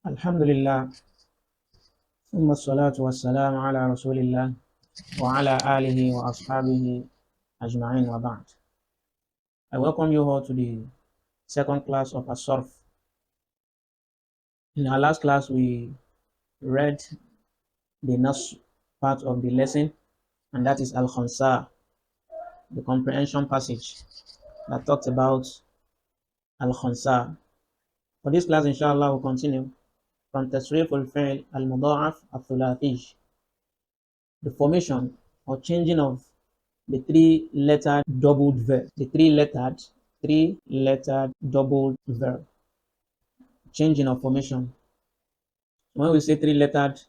Alhamdulillah, ثم الصلاة والسلام على رسول الله وعلى آله وأصحابه أجمعين وبعد. I welcome you all to the second class of SARF. In our last class, we read the next part of the lesson, and that is Al-Khansa, the comprehension passage that talks about Al-Khansa. For this class, inshallah, we'll continue from Tasrif al-Fi'l al-Muda'af al-Thulathi, the formation or changing of the three-lettered doubled verb. The three-lettered doubled verb. Changing of formation. When we say three-lettered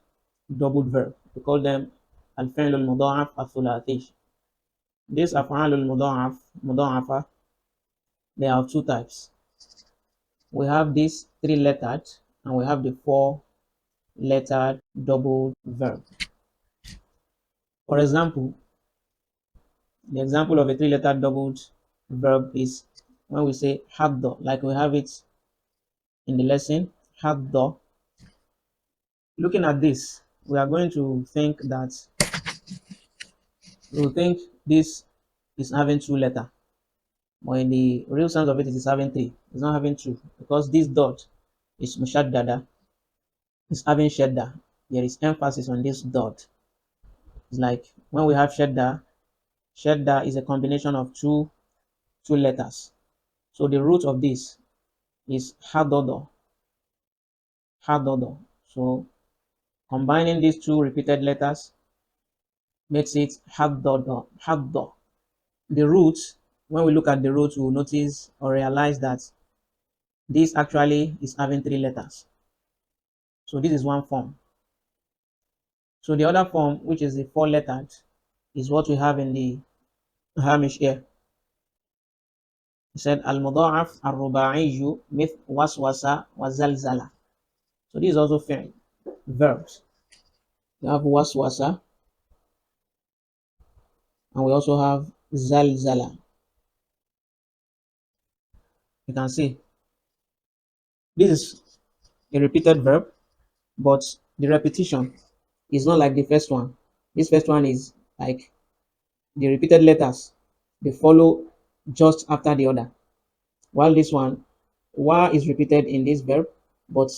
doubled verb, we call them al-fi'l al-muda'af al-thulathi. This af'al al-muda'afa, they are two types. We have this three-lettered and we have the four-lettered doubled verb. For example, the example of a three-lettered doubled verb is when we say hadda, like we have it in the lesson, hadda. Looking at this, we are going to think that we will think this is having two letters, but in the real sense of it, it is having three. It's not having two because this dot is mushaddada, it's having shadda. There is emphasis on this dot. It's like when we have shadda is a combination of two letters. So the root of this is hadodo. So combining these two repeated letters makes it haddo. The root, when we look at the root, we will notice or realize that this actually is having three letters. So this is one form. So the other form, which is the four-lettered, is what we have in the hamish here. He said al-mudha'af ar-ruba'iyyu mith waswasa wa zalzala. So this is also verbs. We have waswasa and we also have zalzala. You can see this is a repeated verb, but the repetition is not like the first one. This first one is like the repeated letters, they follow just after the other. While this one, wa is repeated in this verb, but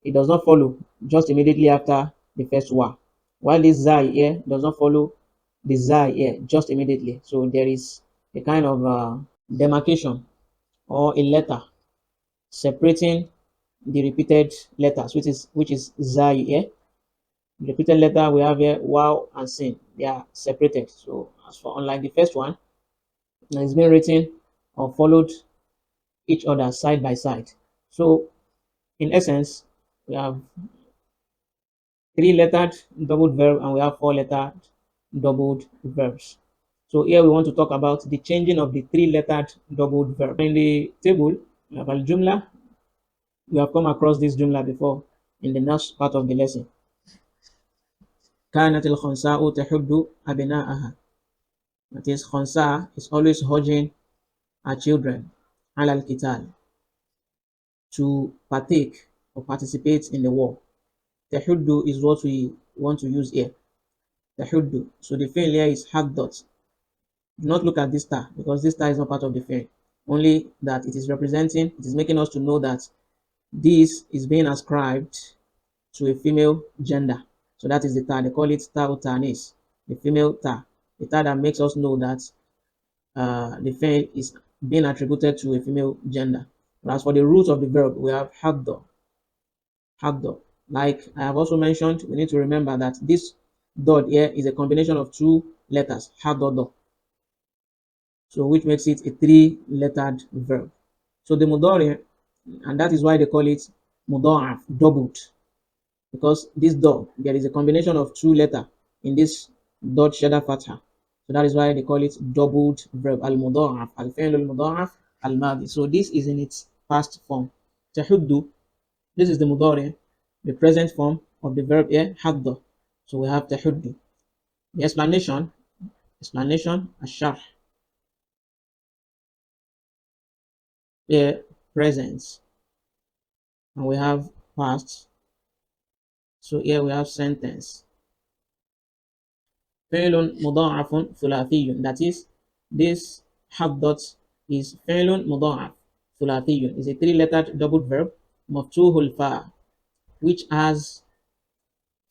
it does not follow just immediately after the first wa. While this zai here does not follow the zai here just immediately. So there is a kind of demarcation or a letter separating the repeated letters, which is zai here. The repeated letter we have here, wow and sin, they are separated. So as for unlike the first one, it's been written or followed each other side by side. So in essence, we have three-lettered doubled verb and we have four-lettered doubled verbs. So here we want to talk about the changing of the three-lettered doubled verb. In the table, we have al-jumla. We have come across this jumla before in the next part of the lesson. كانت الخنساء تحد أبناءها. That is, Khansa is always urging her children على القتال, to partake or participate in the war. Tahuddu is what we want to use here. Tahuddu. So the fi'l here is haddot. Do not look at this star because this star is not part of the fi'l. Only that it is representing, it is making us to know that this is being ascribed to a female gender. So that is the ta. They call it ta utanis, the female ta. The ta that makes us know that the fi'l is being attributed to a female gender. But as for the root of the verb, we have haddo. Like I have also mentioned, we need to remember that this dot here is a combination of two letters, haddo. So which makes it a three-lettered verb. So the mudari, and that is why they call it muda'af, doubled. Because this dot, there is a combination of two letters in this dot shadda fathah. So that is why they call it doubled verb, al-muda'af, al-fi'l al-muda'af, al-madi. So this is in its past form. Tahuddu, this is the mudari, the present form of the verb here, hadda. So we have tahuddu. The explanation, ash-sharh. Here, presence. And we have past. So here we have sentence. فعل مضاعف ثلاثي. That is, this half dot is فعل مضاعف ثلاثي. Is a three-lettered double verb مفتوح الفاء, which has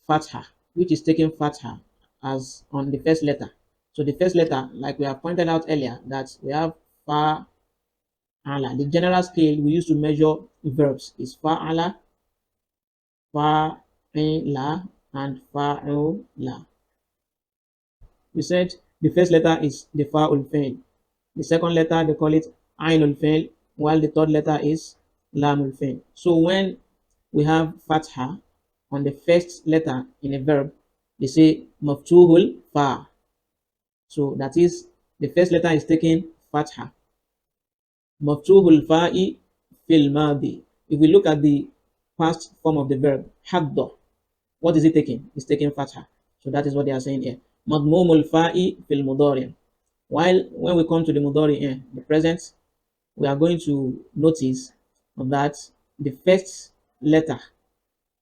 Fatrah, which is taking Fatrah as on the first letter. So the first letter, like we have pointed out earlier, that we have fa ala. The general scale we use to measure verbs is fa ala, fa la, and fa la. We said the first letter is the fa ul fail. The second letter they call it ain ul fail, while the third letter is lam ul fail. So when we have fatha on the first letter in a verb, they say maftuhul fa. So that is, the first letter is taking fatha. Maftuhul fa'i fil madi. If we look at the past form of the verb, hadda, what is it taking? It's taking fatha. So that is what they are saying here. Madmumul fa'i fil mudari. While when we come to the mudari here, the present, we are going to notice that the first letter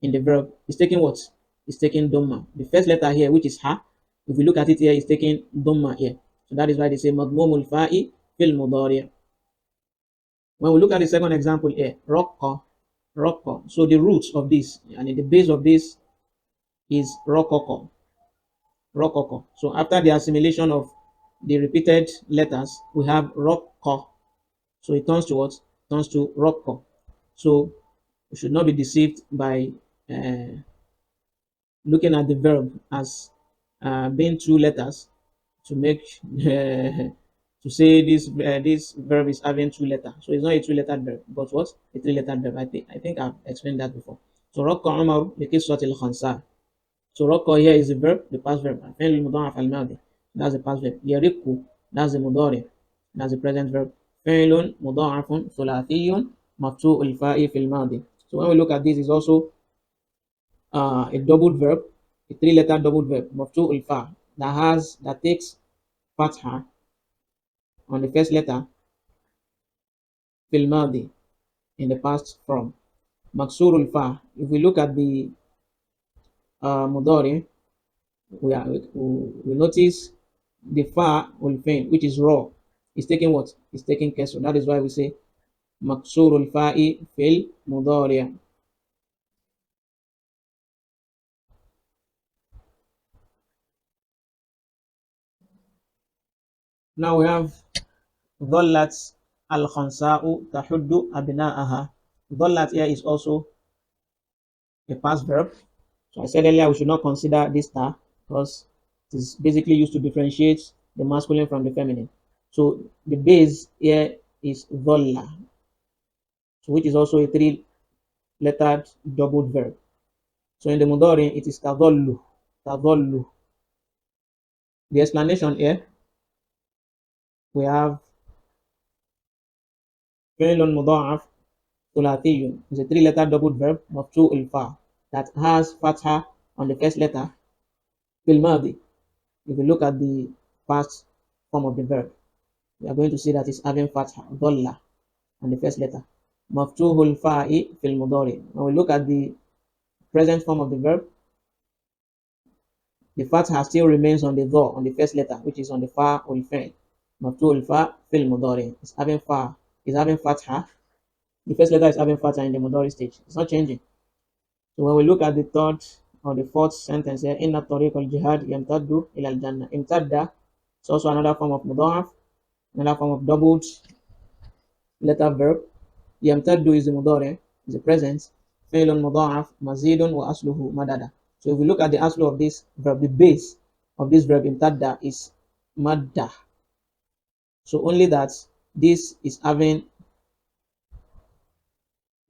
in the verb is taking what? Is taking dhamma. The first letter here, which is ha, if we look at it here, is taking dhamma here. So that is why they say madmumul fa'i fil mudari. When we look at the second example here, rokko, rokko. So the root of this and the base of this is rokoko, rokoko. So after the assimilation of the repeated letters, we have rokko. So it turns to what? Turns to rokko. So we should not be deceived by looking at the verb as being two letters to make to say this verb is having two letters. So it's not a two-lettered verb, but what? A three-lettered verb. I think I've explained that before. So raqqa Umar likiswat al-khansa. So raqqa here is the verb, the past verb. Fi'l mudha'af al-madi. That's the past verb. Yariqu, that's the mudari. That's the present verb. Fi'lun mudha'afun thulathiyun maftu'u al-fa'i fil madi. So when we look at this, it's also a double verb, a three-letter double verb, maftu'u al-fa, that takes fatha on the first letter fil madi, in the past form. Maksurul fa. If we look at the mudari, we notice the fa will fain, which is raw, is taking what? Is taking kesr. That is why we say maksurul fa'i fil mudari. Now we have dhallat al-khansa'u tahuddu abna'aha. Dhallat here is also a past verb. So I said earlier we should not consider this star because it is basically used to differentiate the masculine from the feminine. So the base here is dhalla, so which is also a three-lettered doubled verb. So in the mudari it is tadhallu, tadhallu. The explanation here, we have fi'lun mudha'af thulathiyun, is a three-lettered doubled verb maftu'ul fa, that has fatha on the first letter fil madi. If we look at the past form of the verb, we are going to see that it's having fatha, dhalla, on the first letter. Maftuhul fa'i fil mudari. When we look at the present form of the verb, the fatha still remains on the dha, on the first letter, which is on the fa ul fail. Maftuhul fa fil mudari. It's having fa, is having fatha. The first letter is having fatha in the mudari stage. It's not changing. So when we look at the third or the fourth sentence here, inna tariq al jihad yamtaddu ila al jannah. Imtadda, it's also another form of mudha'af, another form of doubled letter verb. Yamtaddu is the mudari, is the present. Fi'lun mudha'af mazidun wa asluhu madada. So if we look at the aslu of this verb, the base of this verb imtadda is madda. So only that this is having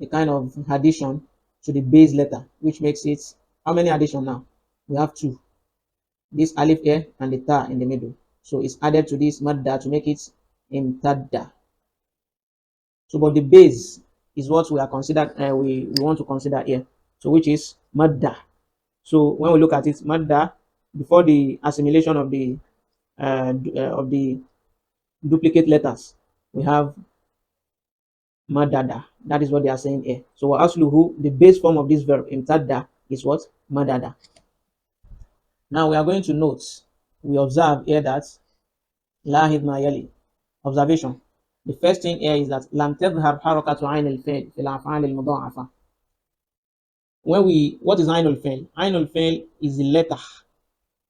a kind of addition to the base letter, which makes it, how many addition now? We have two. This alif here and the ta in the middle. So it's added to this madda to make it imtadda. So but the base is what we are considered, we want to consider here. So which is madda. So when we look at it, madda, before the assimilation of the duplicate letters, we have madada. That is what they are saying here. So asluhu, the base form of this verb imtadda is what? Madada. Now we are going to note, we observe here that lahid ma yali, observation. The first thing here is that lam tadhhar harakatu ayn al-fi'l fil af'al al-mudha'afa. What is ayn al-fi'l? Ayn al-fi'l is the letter,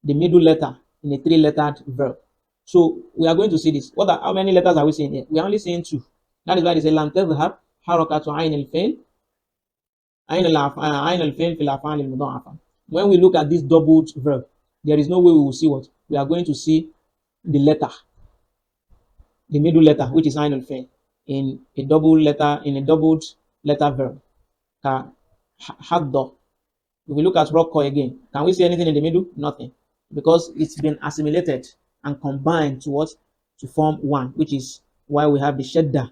the middle letter in a three-lettered verb. So we are going to see this. How many letters are we seeing here? We are only seeing two. That is why they say lam tadhhar harakatu ayn al-fi'l ayn al-fi'l fil af'al al-mudha'afa. When we look at this doubled verb, there is no way we will see what? We are going to see the letter, the middle letter, which is ayn al-fi'l, in a doubled letter verb. Ka hadda. If we look at rocko again, can we see anything in the middle? Nothing. Because it's been assimilated and combined to what? To form one, which is why we have the shadda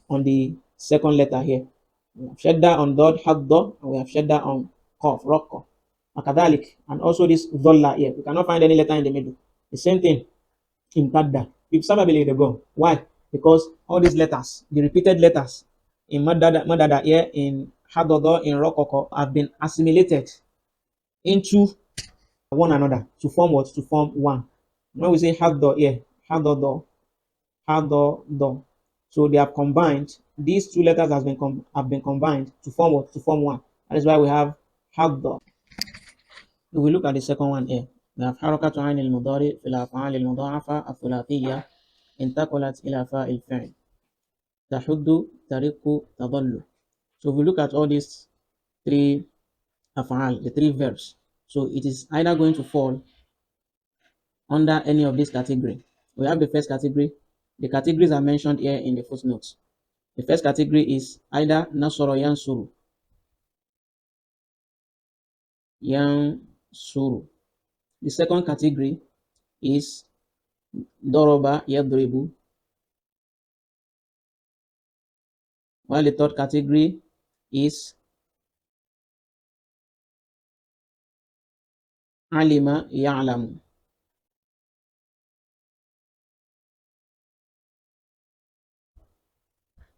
on the second letter here. We have shadda on dot, hadda, and we have shadda on qaf, rocko. Akadalik, and also this dholla here. We cannot find any letter in the middle. The same thing in tadda. If somebody they go. Why? Because all these letters, the repeated letters in madada here, in hadodo, in rokoko, have been assimilated into one another to form what? To form one. When we say hado here, hadodo, hadodo, so they have combined. These two letters have been combined to form what? To form one. That is why we have hado. If we look at the second one here, we have حركة عين المضارع في الأفعال المضاعفة الثلاثية انتقلت إلى فاء الفعل تحد ترق تظل. So if we look at all these three af'al, the three verbs, so it is either going to fall under any of this category. We have the first category. The categories are mentioned here in the footnotes. The first category is either nasara yansuru, yansuru. The second category is doroba yadribu, while the third category is alima ya'lamu.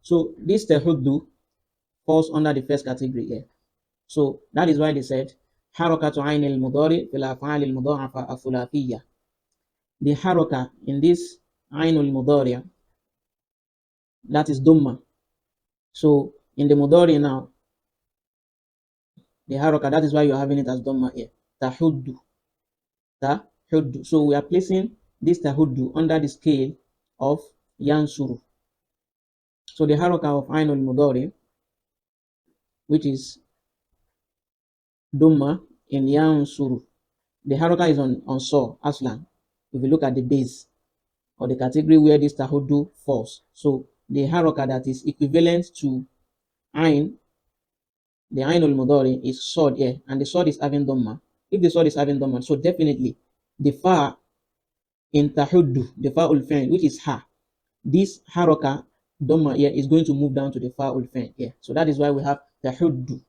So this tahuddu falls under the first category here. So that is why they said harakatu ayn al-mudari fil af'al al-mudha'afa athulathiyya. The haraka in this ayn al-mudari, that is dhamma. So in the mudari now, the haraka, that is why you're having it as dhamma here. Tahuddu. Tahuddu. So we are placing this tahuddu under the scale of yansuru. So the haraka of ayn al-mudari, which is dhamma in yansuru, the haraka is on saw, aslan. If you look at the base or the category where this tahuddu falls. So the haraka that is equivalent to ayn, the ayn al-mudari, is sword here, and the sword is having dhamma. If the sword is having dhamma, so definitely the fa in tahuddu, the fa ul-fi'l, which is ha, this haraka dhamma here is going to move down to the fa ul-fi'l here. So that is why we have tahuddu.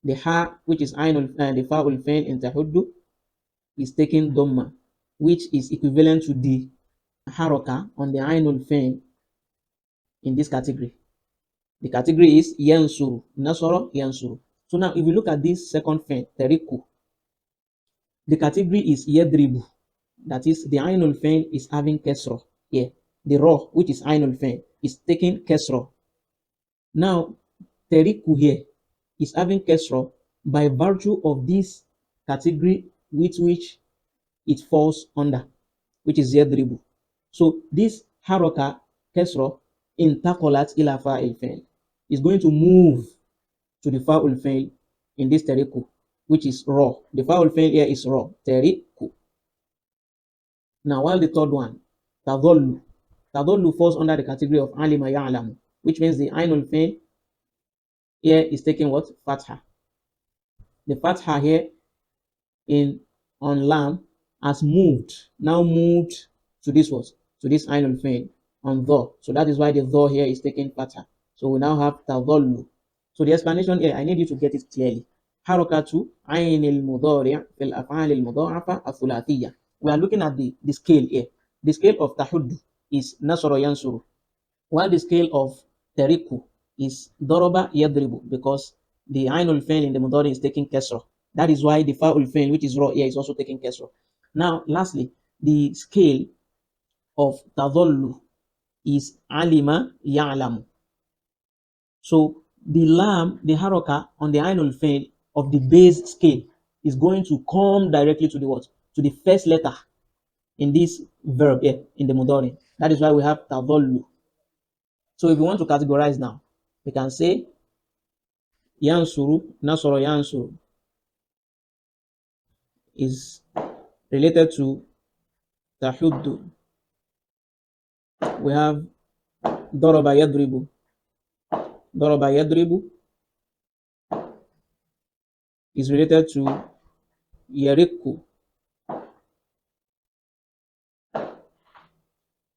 The ha, which is ayn the fa ul-fi'l in tahuddu, is taking dhamma, which is equivalent to the haraka on the ayn ul-fi'l in this category. The category is yansuru, nasara yansuru. So now if we look at this second fi'l, teriku, the category is yadribu. That is, the ainul fi'l is having kesra here. The ra, which is ainul fi'l, is taking kesra. Now, teriku here is having kesra by virtue of this category with which it falls under, which is yadribu. So this haraka kesra intaqalat ila fa'il fi'l is going to move to the fa'ul fi'l in this teriku, which is raw. The fa'ul fi'l here is raw, teriku. Now, while the third one, tadollu, tadollu falls under the category of alima ya'lamu, which means the ainul fi'l here is taking what? Fatrah. The fathah here on lam has now moved to this what? To this ainul fi'l on dha. So that is why the dha here is taking fathah. So we now have tadollu. So the explanation here, I need you to get it clearly. Harakatu ainil mudari' fil af'al al-mudha'afa athulathiyya. We are looking at the scale here. The scale of tahuddu is nasara yansuru, while the scale of teriku is doroba yadribu because the ainul fail in the mudari is taking kesra. That is why the fa'ul fail, which is raw here, is also taking kesra. Now, lastly, the scale of tadollu is alima ya'lamu. So the lam, the haraka on the ainul fail of the base scale is going to come directly to the what? To the first letter in this verb here in the mudari. That is why we have tadollu. So if we want to categorize now, we can say yansuru, nasoro yansuru is related to tahuddu. We have doroba yadribu. Doroba yadribu is related to yariku.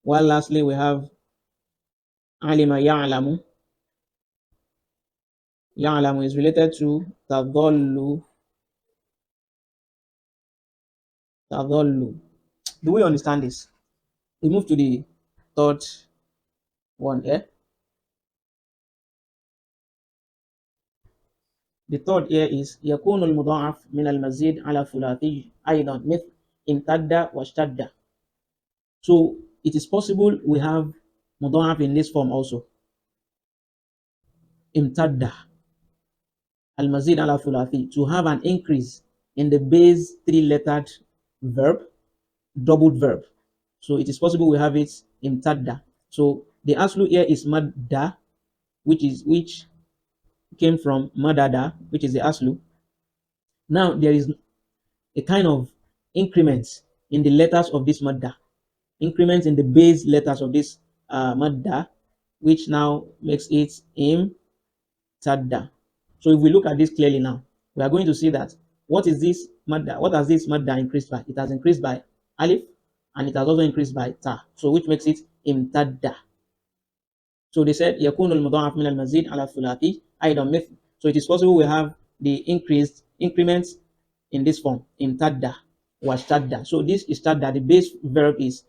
While lastly we have alima ya'lamu. Ya'lamu is related to tadollu. Tadollu. Do we understand this? We move to the third one here. The third here is يكون المضاعف من المزيد على ثلاثي أيضا مثل امتد واشتد. So it is possible we have mudha'af in this form also. Imtadda al-mazid ala thulathi, to have an increase in the base three-lettered verb, doubled verb. So it is possible we have it imtadda. So the aslu here is madda, which came from madada, which is the aslu. Now there is a kind of increment in the letters of this madda, increment in the base letters of this madda, which now makes it im tadda. So if we look at this clearly now, we are going to see that what is this madda? What has this madda increased by? It has increased by alif, and it has also increased by ta. So which makes it imtadda. So they said yakunu al-mudha'af min al-mazid ala thulathi aidan mithl. So it is possible we have the increased increments in this form imtadda wa shadda. So this is shadda. The base verb is,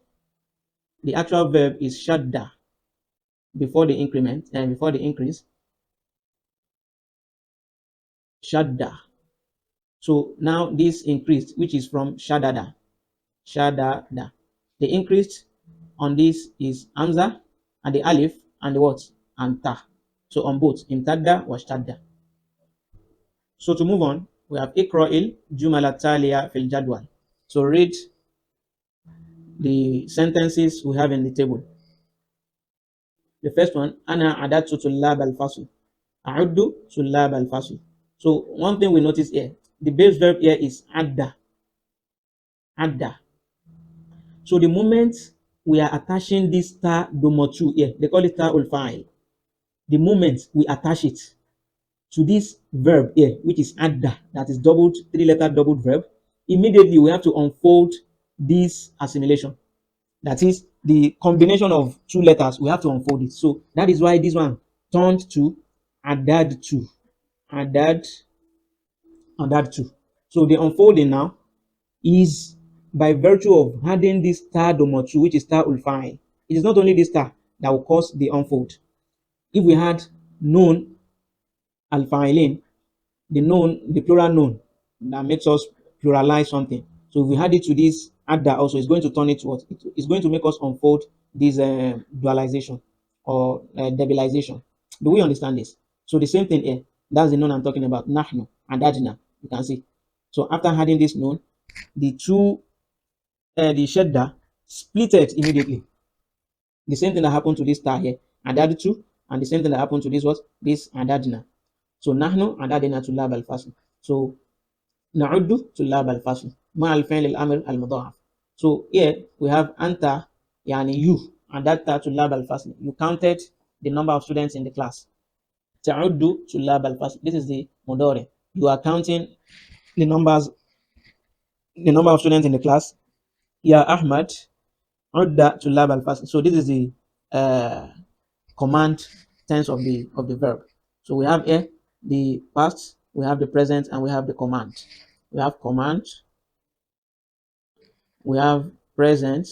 the actual verb is shadda before the increment and before the increase. Shadda. So now this increased, which is from shadada. Shadada. The increase on this is hamza and the alif and the what? And ta. So on both, imtadda wa shadda. So to move on, we have ikra'il jumala taliya fil jadwal. So read the sentences we have in the table. The first one, ana adatu tullab al-fasl. A'uddu tullab al-fasl. So one thing we notice here, the base verb here is adda. Adda. So the moment we are attaching this ta domotu here, they call it ta ulfa'il. The moment we attach it to this verb here, which is adda, that is doubled, three-letter doubled verb, immediately we have to unfold this assimilation. That is the combination of two letters, we have to unfold it. So that is why this one turned to adad to. Adad, adad to. So the unfolding now is by virtue of adding this star domotu, which is star ulfa'il. It is not only this star that will cause the unfold. If we had known alfa'ilin, the known, the plural known, that makes us pluralize something. So if we add it to this adda also, it's going to turn it to what? It's going to make us unfold this dualization or debilization. Do we understand this? So the same thing here. That's the known I'm talking about. Nahnu and adna. You can see. So after adding this known, the two the shadda splitted immediately. The same thing that happened to this star here, and that two, and the same thing that happened to this was this and adadina. So nahnu and adadina to lab al fasl. So na'uddu to lab al fasl. Ma al fi'l al amr al mudha'af. So here we have anta, yani you, and that to lab al fasl. You counted the number of students in the class. Ta'uddu to lab al fasl. This is the mudari. You are counting the numbers, the number of students in the class. Ya Ahmad, udda to lab al fasl. So this is the command tense of the verb. So we have here the past, we have the present, and we have the command. We have command, we have present,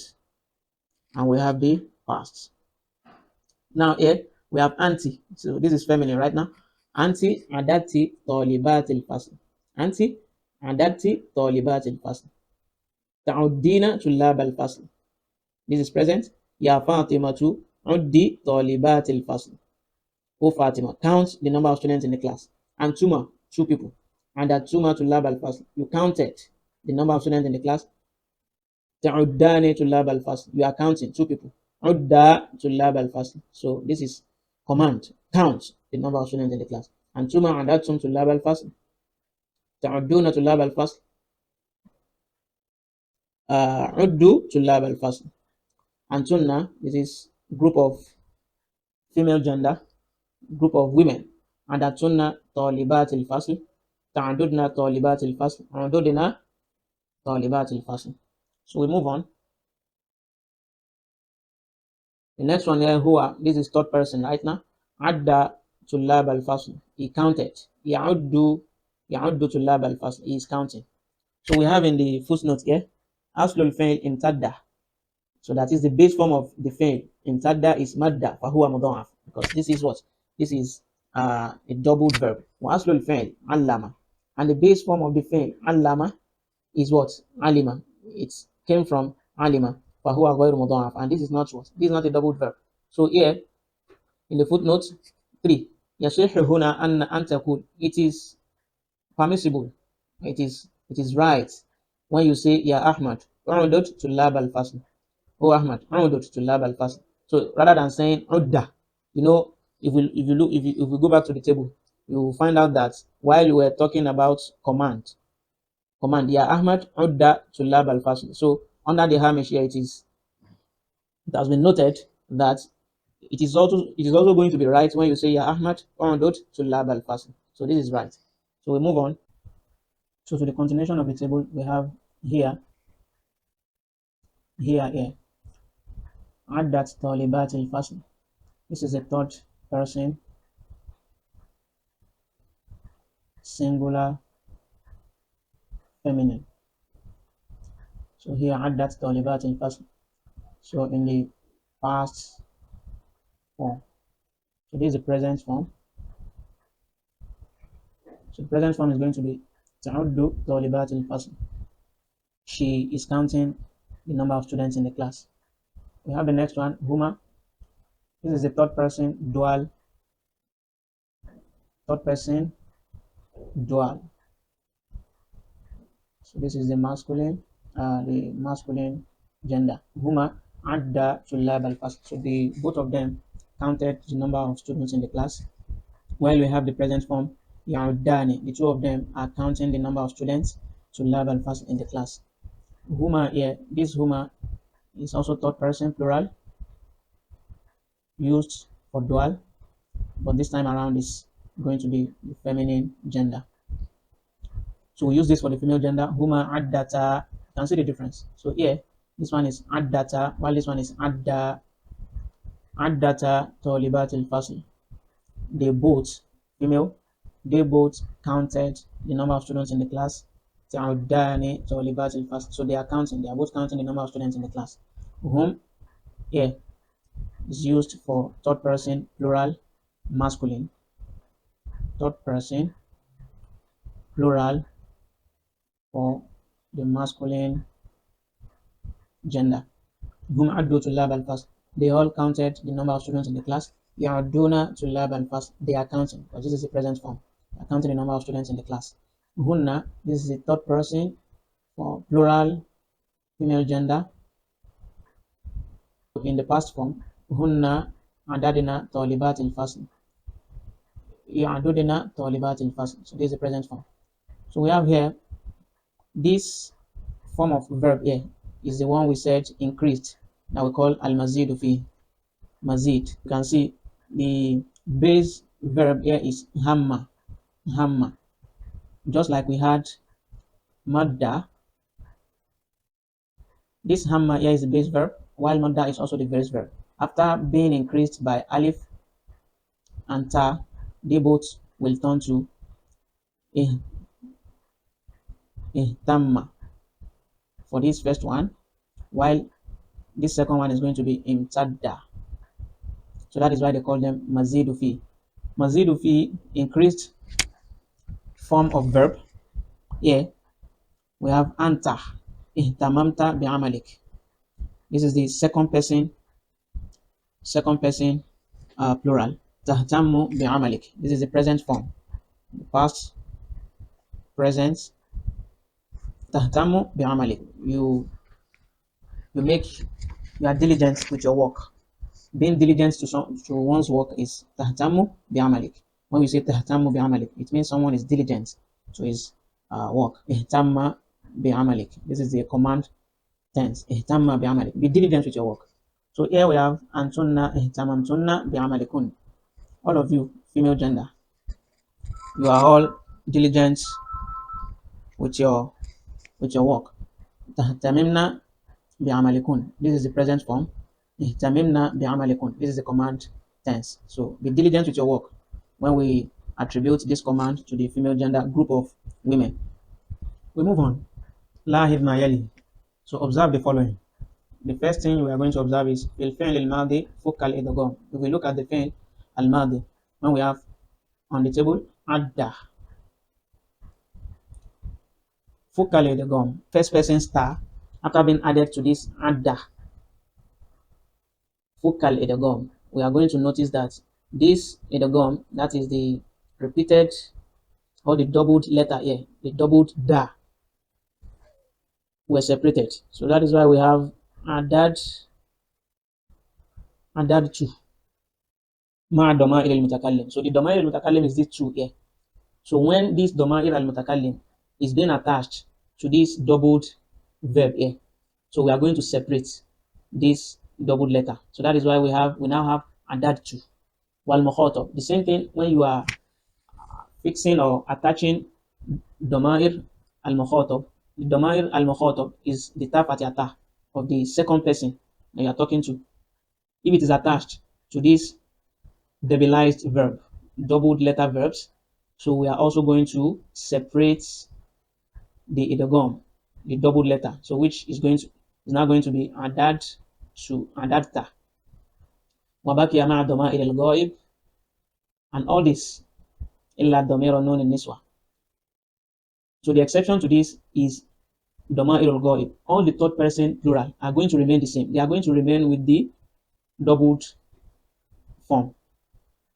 and we have the past. Now here We have anti. So this is feminine right now. Anti adati talibat al-fasl. Anti adati talibat al-fasl. Ta'uddina tullab al-fasl. This is present. Ya Fatima tu uddi talibat al-fasl. O Fatima, count the number of students in the class. And Tuma, two people. And that Tuma tullab al-fasl. You counted the number of students in the class. Ta'uddani tullab al-fasl. You are counting two people. Udda tullab al-fasl. So this is command. Count the number of students in the class. And Tuma adatum tullab al-fasl. Ta'udduna tullab al-fasl. Uddu tullab al-fasl. And Tunna, this is group of female gender, group of women. And Tunna talibat al-fasl. Ta'adudna talibat al-fasl. Ududina talibat al-fasl. So we move on. The next one here, huwa, this is third person right now. Adda tullab al-fasl. He counted. Ya'uddu tullab al-fasl. He is counting. So we have in the footnote here, aslul fail imtadda. So that is the base form of the fail. Imtadda is madda fahuwa mudha'af. Because this is what? This is a doubled verb. Wa aslul fail allama. And the base form of the fail allama is what? Alima. It came from alima. Fahuwa ghayru mudha'af. And this is not what? This is not a doubled verb. So here in the footnote 3, يصح هنا أن تقول, it is permissible, it is right when you say Ya Ahmad udud tullab al-fasl. Oh Ahmad udud tullab al-fasl. So rather than saying udda, you know, if we go back to the table, you will find out that while you were talking about command Ya Ahmad udda tullab al-fasl. So under the hamish here, it has been noted that it is also going to be right when you say Ya Ahmad udud tullab al-fasl. So this is right. So we move on. So to the continuation of the table, we have here, here. Addat talibat al-fasl. This is a third person singular feminine. So here addat talibat al-fasl. So in the past form. So this is the present form. So the present form is going to be ta'uddu talibat al-fasl. She is counting the number of students in the class. We have the next one, huma. This is the third person dual. So this is the masculine gender. Huma adda tullab al-fasl. So the both of them counted the number of students in the class. While we have the present form, ya'uddani. The two of them are counting the number of students tullab al-fasl in the class. Huma here, this huma is also third person plural used for dual, but this time around is going to be the feminine gender. So we use this for the female gender. Huma addata. You can see the difference. So here, this one is addata, while this one is addata talibat al-fasl. They both female. They both counted the number of students in the class. Ta'uddani talibat al-fasl. So they are counting. They are both counting the number of students in the class. Whom here is used for third person plural masculine. Third person plural for the masculine gender. Whom addu tullab al-fasl. They all counted the number of students in the class. Ya'udduna tullab al-fasl. They are counting, because this is the present form. They are counting the number of students in the class. Hunna, this is the third person for plural female gender. In the past form, hunna adadina talibat al-fasl. Ya'uduna talibat al-fasl. So this is the present form. So we have here this form of verb here is the one we said increased, that we call al-mazidu fi mazid. You can see the base verb here is hamma. Just like we had madda, this hamma here is the base verb, while madda is also the base verb. After being increased by alif and ta, they both will turn to ihtamma for this first one, while this second one is going to be imtadda. So that is why they call them mazidu fi. Mazidu fi, increased form of verb. Here we have anta ihtamamta bi'amalik. This is the second person plural. Tahtammu bi'amalik. This is the present form. The past, present. Tahtammu bi'amalik. You make you are diligent with your work. Being diligent to one's work is tahtammu bi'amalik. When we say tahtammu bi'amalik, it means someone is diligent to his work. Ihtamma bi'amalik. This is the command tense. Ihtamma bi'amalik. Be diligent with your work. So here we have antunna ihtamamtunna bi'amalikun. All of you, female gender, you are all diligent with your work. Tahtamimna bi'amalikun. This is the present form. Ihtamimna bi'amalikun. This is the command tense. So be diligent with your work. When we attribute this command to the female gender group of women, we move on. Lahid mayali. So observe the following. The first thing we are going to observe is الفعل الماضي فك الإدغام. If we look at the fi'l al-madi, when we have on the table adda, فك الإدغام, first person star, after being added to this adda, فك الإدغام, we are going to notice that this idgham, that is the repeated or the doubled letter here, the doubled da, were separated. So that is why we have adad two ma damair al-mutakallim. So the damair al-mutakallim is this two here. So when this damair al-mutakallim is being attached to this doubled verb here, so we are going to separate this doubled letter. So that is why we now have adad two. Wal mukhatab. The same thing when you are fixing or attaching damair al-mukhatab. The damair al-mukhatab is the ta of the second person that you are talking to. If it is attached to this debilized verb, doubled letter verbs, so we are also going to separate the idgham, the doubled letter, so which is now going to be adad to adadta. Wabakiya ma'a damair al-ghaib, and all this illa damir nun niswa. So the exception to this is damair al-ghaib. All the third person plural are going to remain the same. They are going to remain with the doubled form.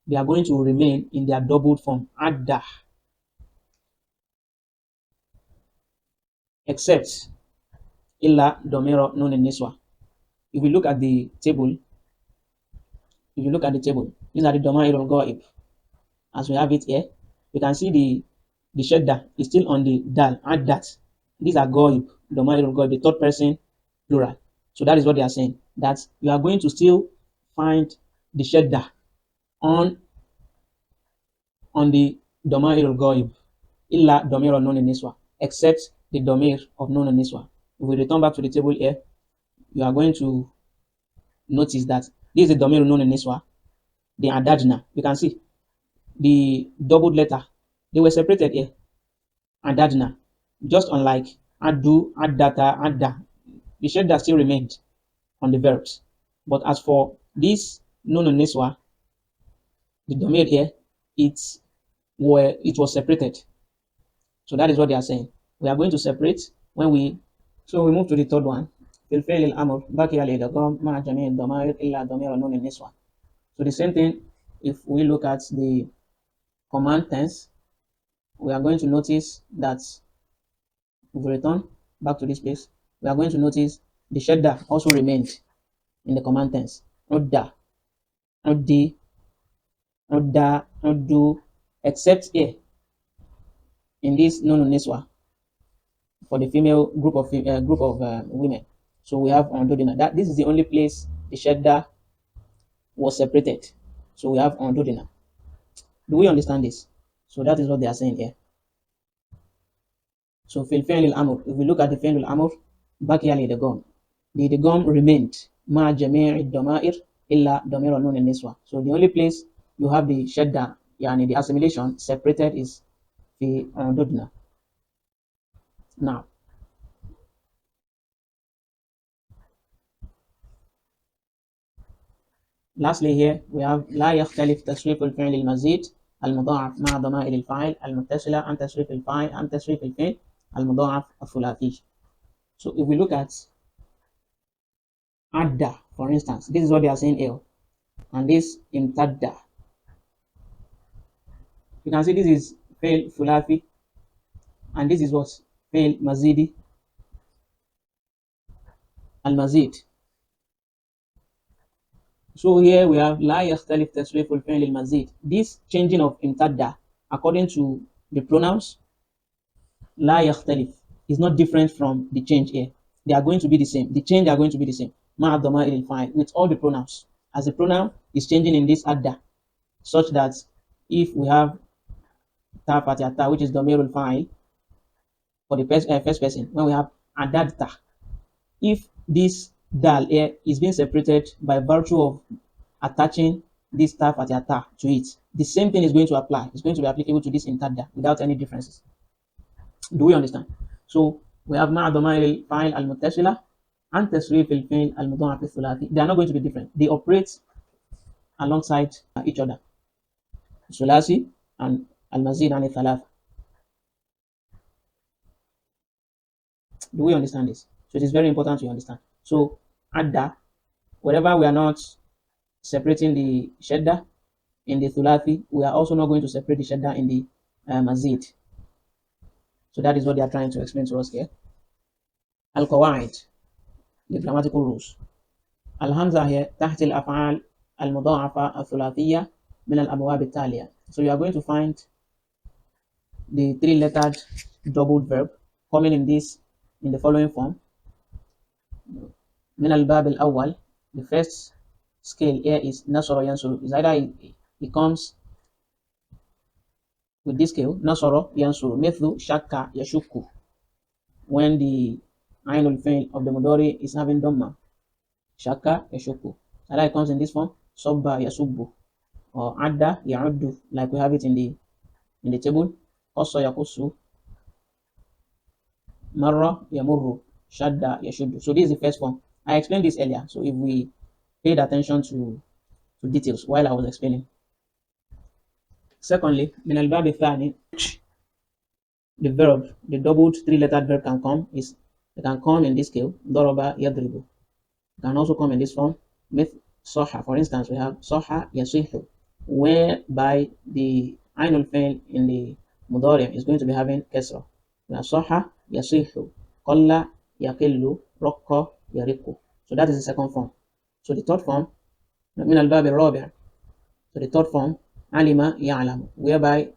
They are going to remain in their doubled form, adda, except illa domero nun niswa. If you look at the table, these are the damair al-ghaib. As we have it here, you can see the shadda is still on the dal, add that. These are ghaib, damair al-ghaib, the third person plural. So that is what they are saying, that you are going to still find the shadda on the damair al-ghaib, illa domero nun niswa, except the domair of nun niswa. If we return back to the table here, you are going to notice that this is the domain known in Niswa, the adajna. You can see the doubled letter, they were separated here, adajna. Just unlike adu, addata, adda, the shadda still remained on the verbs. But as for this known in Niswa, the domain here, it was separated. So that is what they are saying. We are going to separate when we move to the third one. في الفعل الأمر بقي الإدغام مع جميع الضمائر إلا ضمير نون النسوة. So the same thing, if we look at the command tense, we are going to notice that if we return back to this place, we are going to notice the shadda also remained in the command tense. Udda, uddi, udda, uddu, except here in this nun niswa for the female group of women. So we have undudina. This is the only place the shadda was separated. So we have undudina. Do we understand this? So that is what they are saying here. So fil fi'l al-amr, if we look at the fi'l al-amr, baqiya al-idgham. The idgham remained ma jami' ad-dama'ir illa damir nun al-niswa. So the only place you have the shadda, yani the assimilation separated, is fi undudna. Now, Lastly here we have لا يختلف تصريف الفعل المزيد المضاعف مع ضمائر الفاعل المتصلة عن تصريف الفاعل عن تصريف الفعل المضاعف الثلاثي. So if we look at adda, for instance, this is what they are saying here, and this imtadda. You can see this is fail thulathi, and this is what fail mazidi al mazid. So here we have لا يختلف تصريف الفعل المزيد. This changing of imtadda according to the pronouns لا يختلف is not different from the change here. They are going to be the same. The change are going to be the same. مع الضمائر الفاعل with all the pronouns. As the pronoun is changing in this adda, such that if we have ta fatihata, which is damirul fa'il for the first person, when we have adadta, if this dal here is being separated by virtue of attaching this ta fatihata to it, the same thing is going to apply. It's going to be applicable to this intadda without any differences. Do we understand? So we have مع ضمائر الفاعل المتصلة عن تصريف الفعل المضاعف الثلاثي. They are not going to be different. They operate alongside each other. ثلاثي and المزيد عن الثلاثة. Do we understand this? So it is very important to understand. So adda, wherever we are not separating the shadda in the thulathi, we are also not going to separate the shadda in the mazid. So that is what they are trying to explain to us here. Al-qawaid, the grammatical rules. Al-hamza here تحت الأفعال المضاعفة الثلاثية من الأبواب التالية. So you are going to find the three-lettered doubled verb coming in the following form. من الباب الأول, the first scale here is نصر ينصر. Is either it comes with this scale نصر ينصر مثل شك يشك, when the ainul fail of the mudari is having dhamma. Shaka yashuku. Either it comes in this form sabba yasubbu or adda ya'uddu, like we have it in the table. Qassa yaqussu, marra yamurru, shadda yashuddu. So this is the first form. I explained this earlier, so if we paid attention to details while I was explaining. Secondly, min al-bab thani, the verb, the doubled three-lettered verb can come in this scale, daraba yadribu. It can also come in this form, myth soha. For instance, we have soha yasihu, whereby the ainul fail in the mudari is going to be having kesra. We have soha yasihu, qalla yaqillu, raqqa yariqu. So that is the second form. So the third form, min al-bab al-rabi'. So the third form, alima ya'lamu, whereby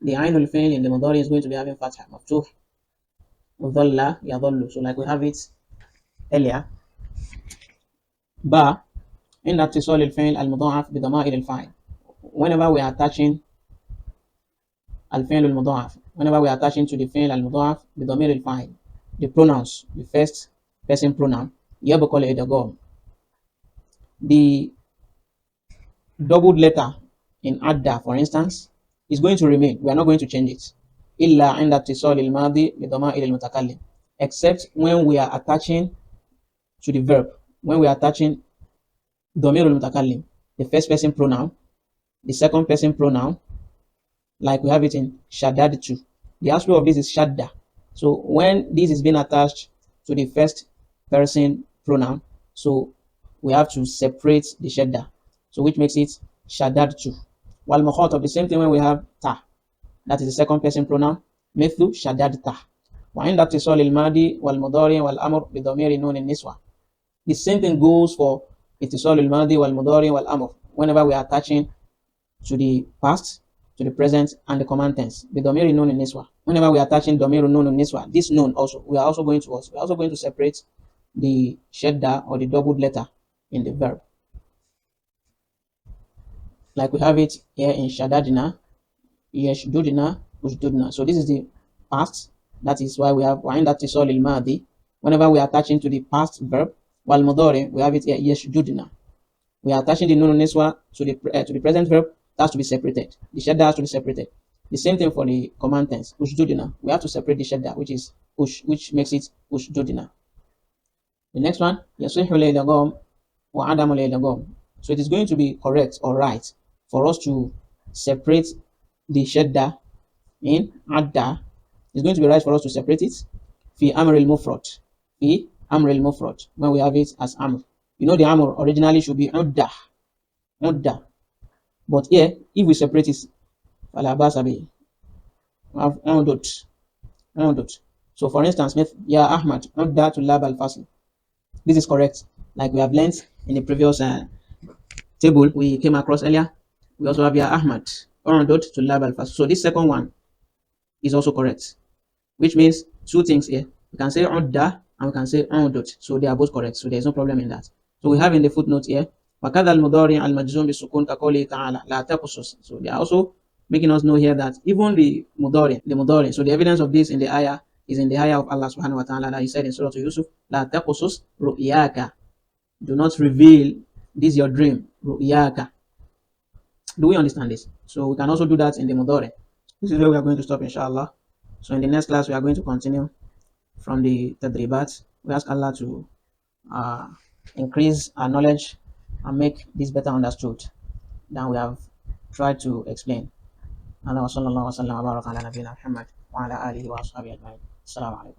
the ainul fail in the mudari is going to be having fatha, maftuh, dhalla yadhallu. So like we have it earlier. Ba in اتصال الفعل المضاعف بضمائر الفاعل. Whenever we are attaching الفعل المضاعف, whenever we are attaching to the فعل المضاعف بضمير الفاعل, the pronouns, the first person pronoun, يبقى الإدغام. The doubled letter in adda, for instance, is going to remain. We are not going to change it. إلا عند اتصال الماضي بضمائر المتكلم, except when we are attaching to the verb, when we are attaching Domirul Mutakallim, the first person pronoun, the second person pronoun, like we have it in Shaddad 2. The aspect of this is Shadda. So when this is being attached to the first person pronoun, so we have to separate the Shadda. So which makes it Shaddad 2. While Mukhatab, the same thing when we have Ta, that is the second person pronoun, Mithlu Shaddad Ta. وعند اتصال الماضي والمضارع والأمر بضمير نون النسوة. The same thing goes for اتصال الماضي والمضارع والأمر whenever we are attaching to the past, to the present, and the command tense. بضمير نون النسوة. Whenever we are attaching ضمير نون النسوة, this noon also, we are also going to separate the shadda or the doubled letter in the verb. Like we have it here in shaddadina, yashdudina, ushdudna. So this is the past. That is why we have وعند اتصال الماضي. Whenever we are attaching to the past verb, while mudari, we have it here yashdudna. We are attaching the nun niswa to the present verb. That has to be separated. The shadda has to be separated. The same thing for the command tense. Ushdudina. We have to separate the shadda, which is ush, which makes it ushdudina. The next one, yasihu al-idgham wa adamu al-idgham. So it is going to be correct or right for us to separate the shadda in adda. It's going to be right for us to separate it fi amr al mufrad. Fi amr al mufrad, when we have it as amr. You know the amr originally should be udda, udda. But here, if we separate it, fala basa bi, we have udut, udut. So for instance, ya Ahmad, udda to lab al fasl. This is correct. Like we have learned in the previous table we came across earlier. We also have ya Ahmad, udut to lab al fasl. So this second one is also correct, which means two things here. We can say udda and we can say udut. So they are both correct. So there is no problem in that. So we have in the footnote here, وَكَذَا الْمُضَارِعَ الْمَجْزُومِ بِالسُّكُونِ كَقَوْلِهِ تَعَالَى لَا تَقْصُصْ. So they are also making us know here that even the mudari, so the evidence of this in the ayah is in the ayah of Allah subhanahu wa ta'ala that he said in Surah Yusuf, لَا تَقْصُصْ رُؤْيَاكَ. Do not reveal this your dream, رُؤْيَاكَ. Do we understand this? So we can also do that in the mudari. This is where we are going to stop inshallah. So in the next class we are going to continue from the tadribat. We ask Allah to uh, increase our knowledge and make this better understood than we have tried to explain. Allah wa sallallahu wa sallam wa baraka ala nabiyyina Muhammad wa ala alihi wa ashabihi ajma'in. Assalamu alaikum.